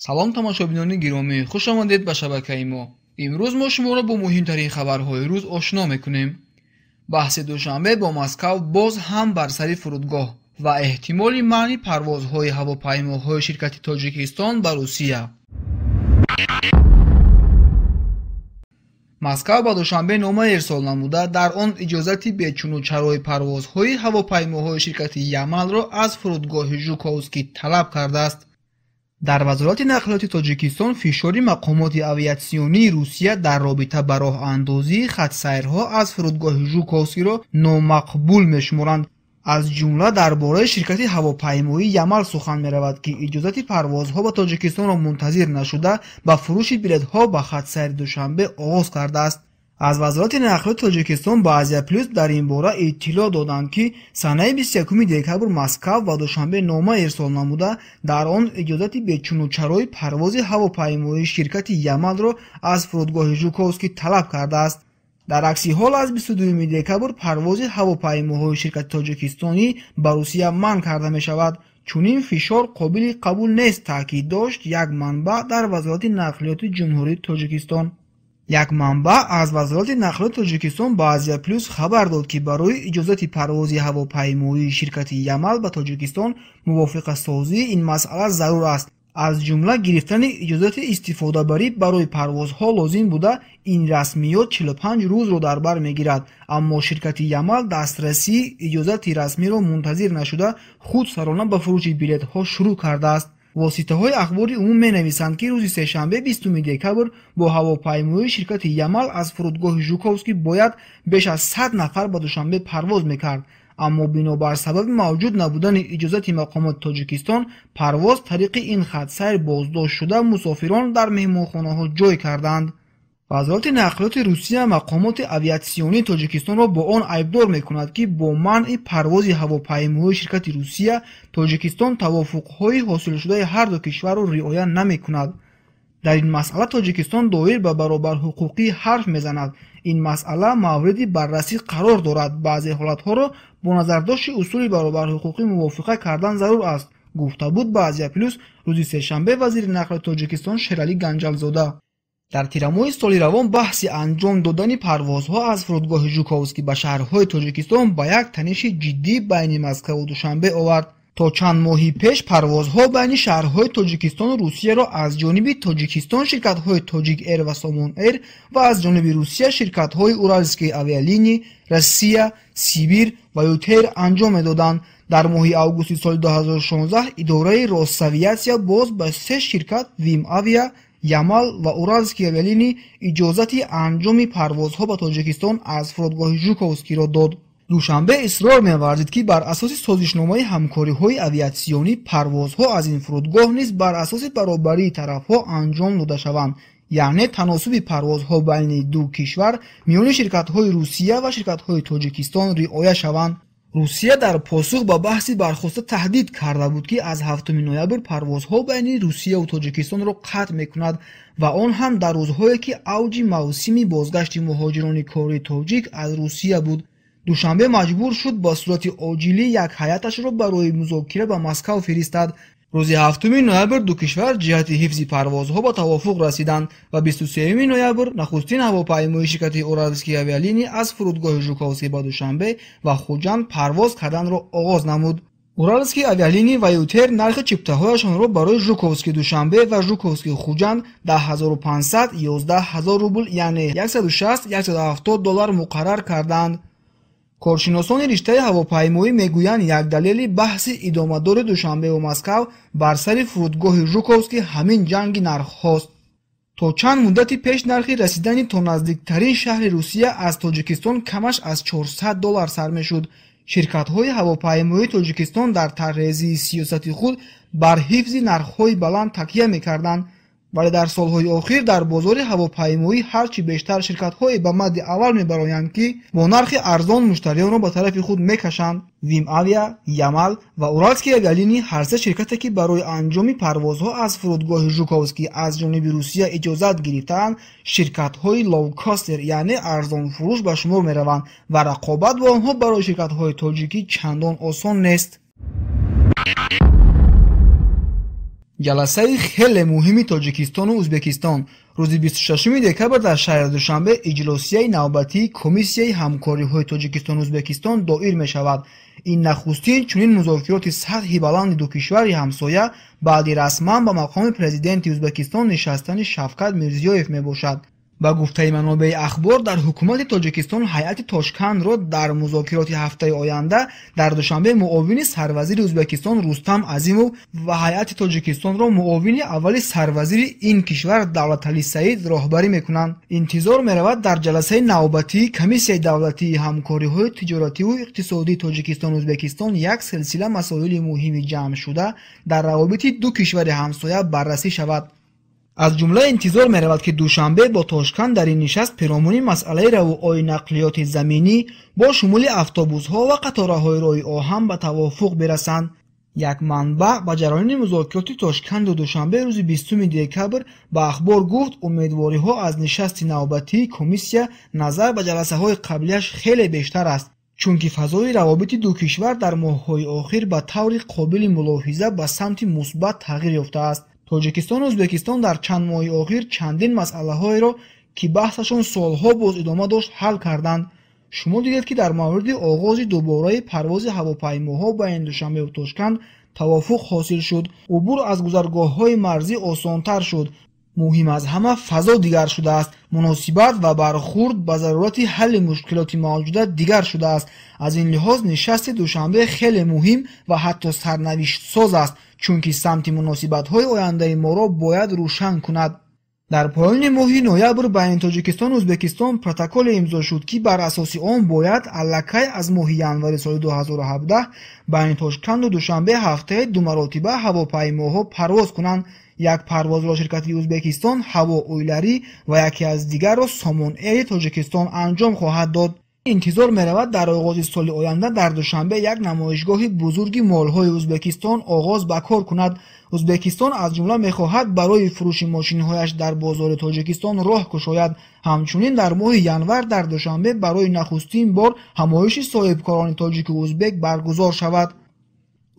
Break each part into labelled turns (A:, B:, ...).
A: салом тамошобинони гиромӣ, хуш омадед ба шабакаи мо. имрӯз мо шуморо бо муҳимтарин хабарҳои рӯз ошно мекунем. баҳси душанбе бо Москав боз ҳам бар сари фурудгоҳ ва эҳтимоли маъни парвозҳои ҳавопаймоҳои ширкати Тоҷикистон ба Русия. Москав ба душанбе нома ирсол намуда, дар он иҷозати бечунучарои парвозҳои ҳавопаймоҳои ширкати Ямалро аз фурудгоҳи Жуковский талаб кардааст. дар вазорати нақлиёти Тоҷикистон фишори мақомоти авиатсионии Русия дар робита ба роҳандозии хатсайрҳо аз фурудгоҳи Жуковскийро номақбул мешуморанд. аз ҷумла дар бораи ширкати ҳавопаймоии Ямал сухан меравад, ки иҷозати парвозҳо ба Тоҷикистонро мунтазир нашуда ба фурӯши билетҳо ба хатсайри душанбе оғоз кардааст. аз вазорати нақлиёти Тоҷикистон ба Азия Плюс дар ин бора иттилоъ доданд, ки санаи 21 декабр Москав ба душанбе нома ирсол намуда, дар он иҷозати бечунучарои парвози ҳавопаймоии ширкати Ямалро аз фурудгоҳи Жуковский талаб кардааст. дар акси ҳол аз 22 декабр парвози ҳавопаймоҳои ширкати Тоҷикистонӣ ба Русия манъ карда мешавад. чунин фишор қобили қабул нест, таъкид дошт як манбаъ дар вазорати нақлиёти ҷумҳурии Тоҷикистон. як манбаъ аз вазорати нақлиёти Тоҷикистон ба Азия Плюс хабар дод, ки барои иҷозати парвози ҳавопаймоии ширкати Ямал ба Тоҷикистон мувофиқатсозии ин масъала зарур аст. аз ҷумла гирифтани иҷозати истифодабарӣ барои парвозҳо лозим буда, ин расмиёт 45 рӯзро дар бар мегирад, аммо ширкати Ямал дастрасии иҷозати расмиро мунтазир нашуда, худ сарона ба фурӯши билетҳо шурӯъ кардааст. воситаҳои ахбори умум менависанд, ки рӯзи сешанбе 20 декабр бо ҳавопаймоии ширкати Ямал аз фурудгоҳи Жуковский бояд беш аз 100 нафар ба Душанбе парвоз мекард, аммо бинобар сабаби мавҷуд набудани иҷозати мақомоти Тоҷикистон, парвоз тариқи ин хатсайр боздошт шуда, мусофирон дар меҳмонхонаҳо ҷой карданд. вазорати нақлиёти Русия мақомоти авиатсионии Тоҷикистонро бо он айбдор мекунад, ки бо манъи парвози ҳавопаймоҳои ширкати Русия, Тоҷикистон тавофуқҳои ҳосилшудаи ҳар ду кишварро риоя намекунад. дар ин масъала Тоҷикистон доир ба баробарҳуқуқӣ ҳарф мезанад. ин масъала мавриди баррасӣ қарор дорад. баъзе ҳолатҳоро бо назардошти усули баробарҳуқуқӣ мувофиқа кардан зарур аст, гуфта буд ба Азия Плюс рӯзи сешанбе вазири нақлиёти Тоҷикистон Шералӣ Ганҷалзода. дар тирамоҳи соли равон баҳси анҷом додани парвозҳо аз фурудгоҳи Жуковский ба шаҳрҳои Тоҷикистон ба як таниши ҷиддӣ байни Москву Душанбе овард. то чанд моҳи пеш парвозҳо байни шаҳрҳои Тоҷикистону Русияро аз ҷониби Тоҷикистон ширкатҳои Тоҷик Эр ва Сомон Эр ва аз ҷониби Русия ширкатҳои Уральские авиалинии, Россия, Сибир ва Ютейр анҷом медоданд. дар моҳи августи соли 2016 идораи Россавиатсия боз ба 3 ширкат Вим Авиа, Ямал ва Уральские авиалинии иҷозати анҷоми парвозҳо ба Тоҷикистон аз фурудгоҳи Жуковскийро дод. душанбе исрор меварзид, ки бар асоси созишномаи ҳамкориҳои авиатсионӣ парвозҳо аз ин фурудгоҳ низ бар асоси баробарии тарафҳо анҷом дода шаванд, яъне таносуби парвозҳо байни ду кишвар миёни ширкатҳои Русия ва ширкатҳои Тоҷикистон риоя шаванд. Русия дар посух ба баҳси бархоста таҳдид карда буд, ки аз 7 ноябр парвозҳо байни Русия ва Тоҷикистонро қатъ мекунад ва он ҳам дар рӯзҳое ки авҷи мавсими бозгашти муҳоҷирони кори тоҷик аз Русия буд. душанбе маҷбур шуд ба сурати оҷилӣ як ҳайаташро барои музокира ба Москав фиристад. рӯзи 7 ноябр ду кишвар ҷиҳати ҳифзи парвозҳо ба тавофуқ расиданд ва 23 ноябр нахустин ҳавопаймои ширкати Уральские авиалинии аз фурудгоҳи Жуковский ба Душанбе ва Хуҷанд парвоз карданро оғоз намуд. Уральские авиалинии ва Ютейр нархи чиптаҳояшонро барои Жуковский Душанбе ва Жуковский Хуҷанд 10500 11000 рубл, яъне 160-170 доллар муқаррар карданд. коршиносони риштаи ҳавопаймоӣ мегӯянд, як далели баҳси идомадори Душанбе ва Москав бар сари фурудгоҳи Жуковский ҳамин ҷанги нархҳост. то чанд муддати пеш нархи расидани то наздиктарин шаҳри Русия аз Тоҷикистон камаш аз 400 доллар сар мешуд. ширкатҳои ҳавопаймоии Тоҷикистон дар тарҳрезии сиёсати худ бар ҳифзи нархҳои баланд такя мекарданд, вале дар солҳои охир дар бозори ҳавопаймоӣ ҳарчи бештар ширкатҳое ба мадди аввал мебароянд, ки бо нархи арзон муштариёнро ба тарафи худ мекашанд. Вим Авиа, Ямал ва Уральские авиалинии ҳар се ширкате, ки барои анҷоми парвозҳо аз фурудгоҳи Жуковский аз ҷониби Русия иҷозат гирифтаанд, ширкатҳои лоукостер, яъне арзонфурӯш ба шумор мераванд ва рақобат бо онҳо барои ширкатҳои тоҷикӣ чандон осон нест. جلسه خیلی مهمی تاجیکستان و ازبکستان روز 26 دکبر در شهر دوشنبه اجلاسیه نوبتی کمیسیه همکاری‌های تاجیکستان و ازبکستان دایر می‌شود. این نخستین چنین مذاکرات سطحی بلند دو کشور همسایه بعد رسما به مقام پرزیدنت ازبکستان نشستن شفقت میرزیویف میباشد. با گفته منابع اخبار در حکومت تاجیکستان هیئت تاشکند را در مذاکرات هفته آینده در دوشنبه معاون سروزیر ازبکستان رستم عظیموف و هیئت تاجیکستان را معاون اول سروزیر این کشور دولتعلی سعید راهبری میکنند. انتظار میرود در جلسه نوبتی کمیسیه دولتی همکاری‌های تجارتی و اقتصادی تاجیکستان و ازبکستان یک سلسله مسائل مهم جمع شده در روابط دو کشور همسایه بررسی شود. از جمله انتظار می‌رود که دوشنبه با تاشکند در این نشست پیرامون مسئله روای نقلیات زمینی با شمول اتوبوس‌ها و قطارهای راه آهن به توافق برسند. یک منبع با جریان مذاکرات تاشکند و دوشنبه روز 20 دکبر به اخبار گفت امیدواری‌ها از نشست نوبتی کمیسیه نظر به جلسه‌های قبلیش خیلی بیشتر است، چونکه فضای روابط دو کشور در ماه‌های اخیر به طور قابل ملاحظه به سمت مثبت تغییر یافته است. تاجیکستان و ازبکستان در چند ماه اخیر چندین مسئله‌های را که بحثشان سالها باز ادامه داشت حل کردند. شما دیدید که در مورد آغاز دوباره پرواز هواپیماها بین دوشنبه و تاشکند توافق حاصل شد. عبور از گذرگاه‌های مرزی آسان‌تر شد. مهم از همه فضا دیگر شده است. مناسبت و برخورد به ضرورت حل مشکلات موجوده دیگر شده است. از این لحاظ نشست دوشنبه خیلی مهم و حتی سرنوشت ساز است، چونکه سمت مناسبت‌های آینده ما را باید روشن کند. در پایان ماه نوامبر بین تاجیکستان و ازبکستان پروتکل امضا شد که بر اساس آن باید الکی از ماه ینوار سال 2017 بین تاشکند و دوشنبه هفته دو مرتبه هواپیماها پرواز کنند. یک پرواز را شرکت ازبکستان هوا اویلری و یکی از دیگر را سامون ایر تاجیکستان انجام خواهد داد. انتظار می‌رود در آغاز سال آینده در دوشنبه یک نمایشگاه بزرگ مال‌های ازبکستان آغاز به کار کند. ازبکستان از جمله می‌خواهد برای فروش ماشین‌هایش در بازار تاجیکستان راه گشاید. همچنین در ماه ینور در دوشنبه برای نخستین بار همایش صاحبکاران تاجیک و ازبک برگزار شود.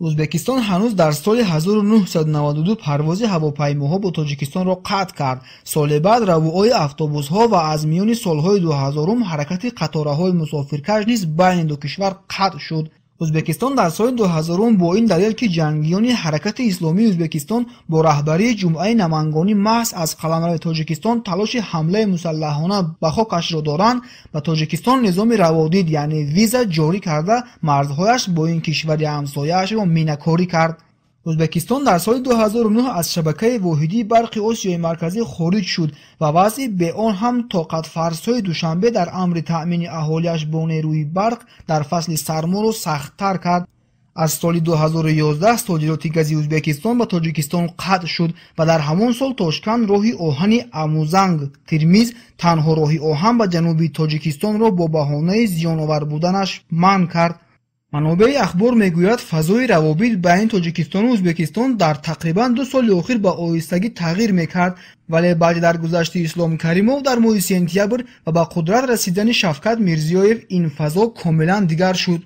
A: ازبکستان هنوز در سال 1992 پرواز هواپیماها با تاجیکستان را قطع کرد. سال بعد روای اتوبوس‌ها و از میان سالهای 2000 حرکت قطارهای مسافرکش نیز بین دو کشور قطع شد. ازبکستان در سال 2000 با این دلیل که جنگیان حرکت اسلامی ازبکستان با رهبری جمعه نمایندگان محض از قلمرو تاجیکستان تلاش حمله مسلحانه به خاکش را دارند و تاجیکستان نظام روادید یعنی ویزا جاری کرده مرزهایش با این کشور همسایه‌اش را مینه‌کاری کرد. ازبکستان در سال 2009 از شبکه واحدی برق آسیای مرکزی خارج شد و وضع به آن هم طاقت فرسای دوشنبه در امر تأمین اهالیش با نیروی برق در فصل سرما را سخت‌تر کرد. از سال 2011 صادرات گاز ازبکستان به تاجیکستان قطع شد و در همان سال تاشکند راه آهن اموزنگ ترمیز تنها راه آهن به جنوب تاجیکستان را با بهانه زیان‌آور بودنش منع کرد. منابع اخبار میگوید فضای روابط بین تاجیکستان و ازبکستان در تقریبا 2 سال اخیر به آهستگی تغییر میکرد، ولی بعد در گذشت اسلام کریموف در ماه سپتامبر و به قدرت رسیدن شفقت میرزیویف این فضا کاملا دیگر شد.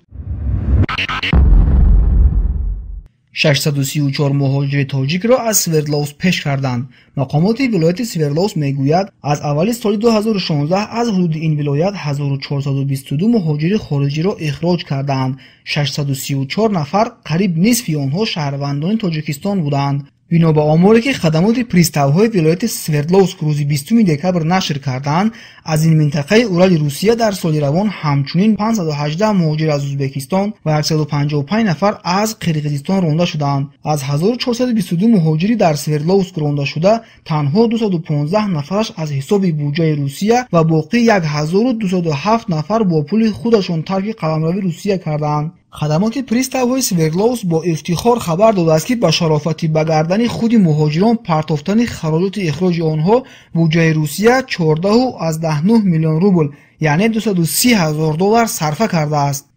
A: 634 مهاجر تاجیک را از سوردلوس پیش کردند. مقامات ولایت سوردلوس میگوید از اول سال 2016 از حدود این ولایت 1422 مهاجر خارجی را اخراج کردند. 634 نفر قریب نصف آنها شهروندان تاجیکستان بودند. بنا به آماری که خدمات پریستاوهای ولایت سوردلوس روز 20 دکبر نشر کردند، از این منطقه اورال روسیه در سال روان همچنین 518 مهاجر از ازبکستان و 155 نفر از قرقیزستان رانده شدند. از 1422 مهاجری در سوردلوس رانده شده، تنها 215 نفرش از حساب بودجه روسیه و باقی 1207 نفر با پول خودشان ترک قلمرو روسیه کردند. خدمات پریستاوهای سوردلوس با افتخار خبر داده است که به شرافت به گردن خود مهاجران پرداختن خراجات اخراج آنها بودجه روسیه 14.9 میلیون روبل یعنی $230,000 صرف کرده است.